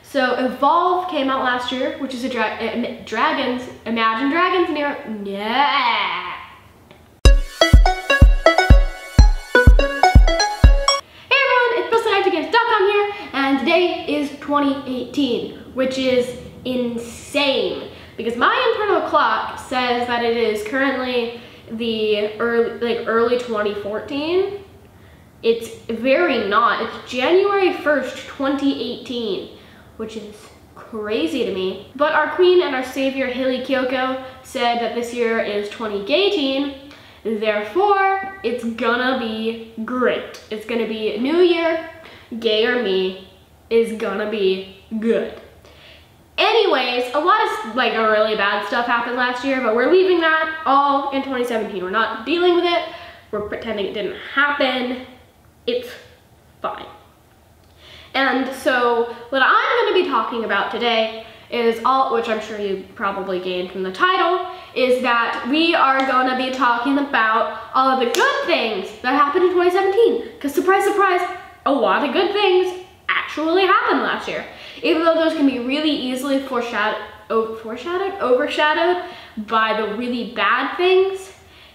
So Evolve came out last year, which is a Imagine Dragons near, yeah. Hey everyone, it's BristolKnights here, and today is 2018, which is insane because my internal clock says that it is currently the early 2014. It's very not. It's January 1st, 2018. Which is crazy to me. But our queen and our savior, Hayley Kiyoko, said that this year is 2018, therefore, it's gonna be great. It's gonna be a new year, gay or me, is gonna be good. Anyways, a lot of really bad stuff happened last year, but we're leaving that all in 2017. We're not dealing with it, we're pretending it didn't happen. It's fine. And so what I'm going to be talking about today is which I'm sure you probably gained from the title, is that we are going to be talking about all of the good things that happened in 2017. Because surprise, surprise, a lot of good things actually happened last year. Even though those can be really easily overshadowed by the really bad things,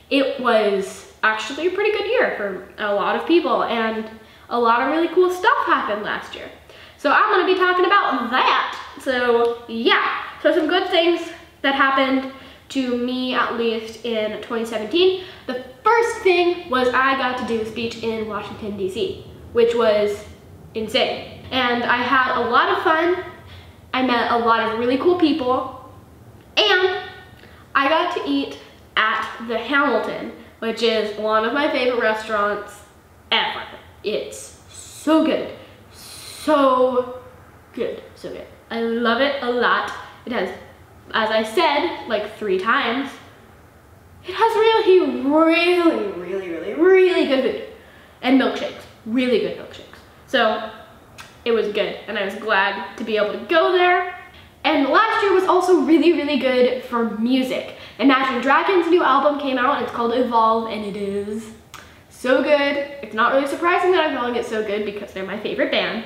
it was actually a pretty good year for a lot of people, and a lot of really cool stuff happened last year. So I'm gonna be talking about that. So yeah, so some good things that happened to me, at least in 2017. The first thing was I got to do a speech in Washington, DC, which was insane. And I had a lot of fun. I met a lot of really cool people, and I got to eat at the Hamilton, which is one of my favorite restaurants ever. It's so good, so good, so good. I love it a lot. It has, as I said, like 3 times, it has really good food. And milkshakes, really good milkshakes. So it was good, and I was glad to be able to go there. And last year was also really good for music. Imagine Dragons' new album came out, and it's called Evolve, and it is so good. It's not really surprising that I'm calling it so good because they're my favorite band,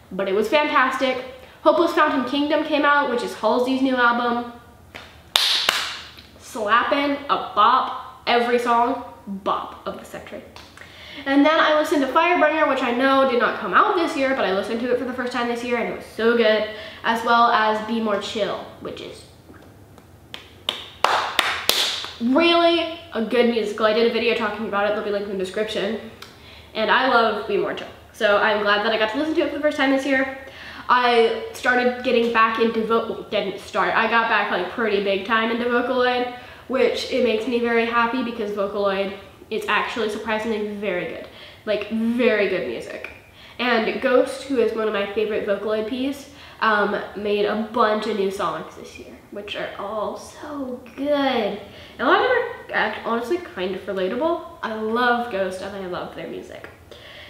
but it was fantastic. Hopeless Fountain Kingdom came out, which is Halsey's new album. Slappin', a bop, every song, bop of the century. And then I listened to Fireburner, which I know did not come out this year, but I listened to it for the first time this year and it was so good, as well as Be More Chill, which is really a good musical. I did a video talking about it, there'll be a link in the description. And I love Be More Chill. So I'm glad that I got to listen to it for the first time this year. I started getting back into I got back like pretty big time into Vocaloid, which it makes me very happy because Vocaloid is actually surprisingly very good. Like very good music. And Ghost, who is one of my favorite Vocaloid Ps, made a bunch of new songs this year, which are all so good. And a lot of them are honestly kind of relatable. I love Ghost and I love their music.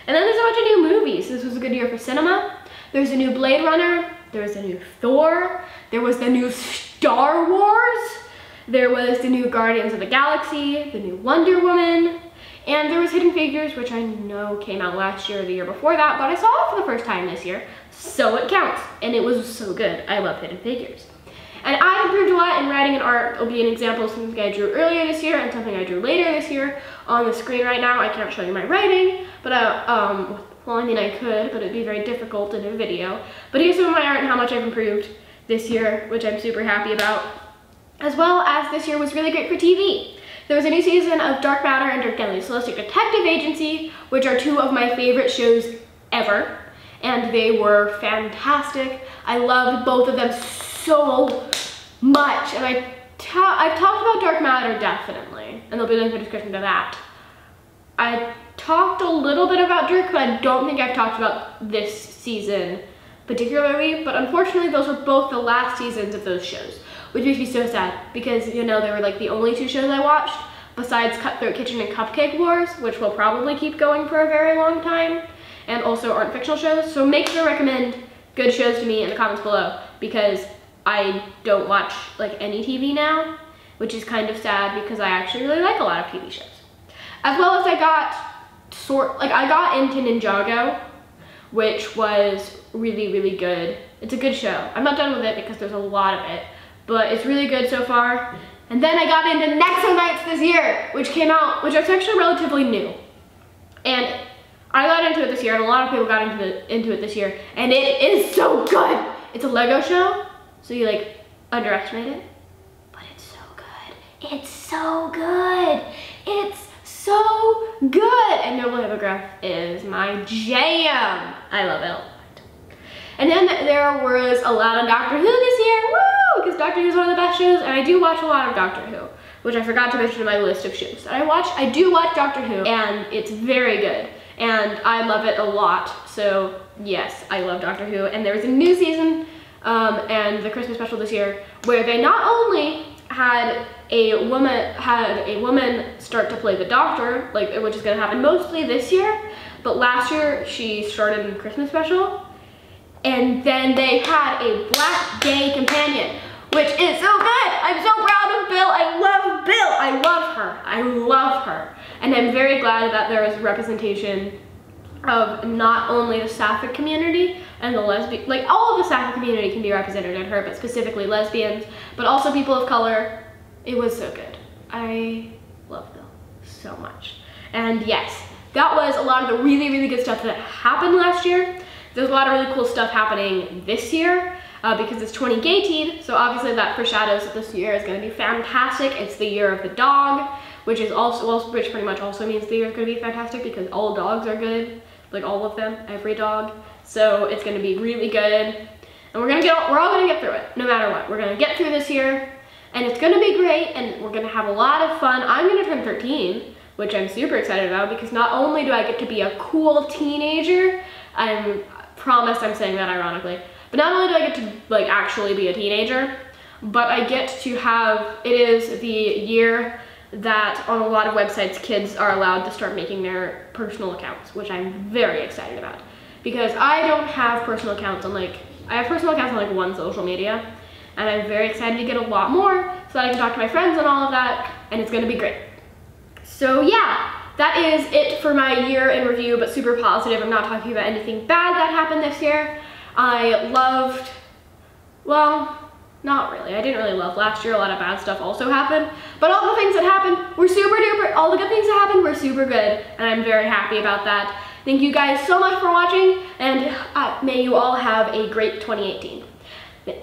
And then there's a bunch of new movies. This was a good year for cinema. There's a new Blade Runner. There's a new Thor. There was the new Star Wars. There was the new Guardians of the Galaxy, the new Wonder Woman. And there was Hidden Figures, which I know came out last year or the year before that, but I saw it for the first time this year, so it counts. And it was so good. I love Hidden Figures. And I've improved a lot in writing and art. It'll be an example of something I drew earlier this year and something I drew later this year. On the screen right now, I can't show you my writing, but well, I mean I could, but it'd be very difficult in a video. But here's some of my art and how much I've improved this year, which I'm super happy about. As well as this year was really great for TV. There was a new season of Dark Matter and Dirk Gently's Holistic Detective Agency, which are 2 of my favorite shows ever. And they were fantastic. I loved both of them so much. And I've talked about Dark Matter definitely, and there'll be a link in the description to that. I talked a little bit about Dirk, but I don't think I've talked about this season particularly, but unfortunately those were both the last seasons of those shows, which makes me so sad because, you know, they were like the only 2 shows I watched besides Cutthroat Kitchen and Cupcake Wars, which will probably keep going for a very long time, and also aren't fictional shows. So make sure to recommend good shows to me in the comments below because I don't watch like any TV now, which is kind of sad because I actually really like a lot of TV shows. As well as I got into Ninjago, which was really good. It's a good show. I'm not done with it because there's a lot of it, but it's really good so far. And then I got into Nexo this year, which came out, which is actually relatively new. And I got into it this year, and a lot of people got into it this year, and it is so good. It's a Lego show, so you like underestimate it, but it's so good. It's so good. It's so good. And Noble Hippogriff is my jam. I love it a lot. And then there was a lot of Doctor Who this year, woo! Because Doctor Who is one of the best shows, and I do watch a lot of Doctor Who, which I forgot to mention in my list of shows. I do watch Doctor Who, and it's very good, and I love it a lot. So yes, I love Doctor Who. And there was a new season, and the Christmas special this year, where they not only had a woman start to play the Doctor, which is going to happen mostly this year, but last year she started in the Christmas special. And then they had a black gay companion, which is so good. I'm so proud of Bill. I love Bill. I love her. I love her. And I'm very glad that there is representation of not only the sapphic community and the lesbian, like all of the sapphic community can be represented in her, but specifically lesbians, but also people of color. It was so good. I love Bill so much. And yes, that was a lot of the really, really good stuff that happened last year. There's a lot of really cool stuff happening this year because it's 2018, so obviously that foreshadows that this year is going to be fantastic. It's the year of the dog, which pretty much also means the year is going to be fantastic because all dogs are good, like all of them, every dog. So it's going to be really good, and we're all going to get through it, no matter what. We're going to get through this year, and it's going to be great, and we're going to have a lot of fun. I'm going to turn 13, which I'm super excited about because not only do I get to be a cool teenager, I promise I'm saying that ironically, but not only do I get to actually be a teenager, but I get to have, it is the year that on a lot of websites kids are allowed to start making their personal accounts, which I'm very excited about because I don't have personal accounts on I have personal accounts on one social media, and I'm very excited to get a lot more so that I can talk to my friends and all of that, and it's going to be great. So yeah, that is it for my year in review, but super positive. I'm not talking about anything bad that happened this year. Well, not really. I didn't really love last year. A lot of bad stuff also happened, but all the things that happened were super duper. All the good things that happened were super good, and I'm very happy about that. Thank you guys so much for watching, and may you all have a great 2018.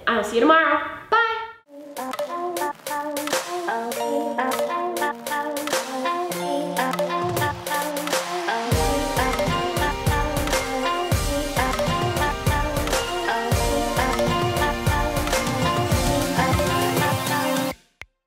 I'll see you tomorrow. Bye!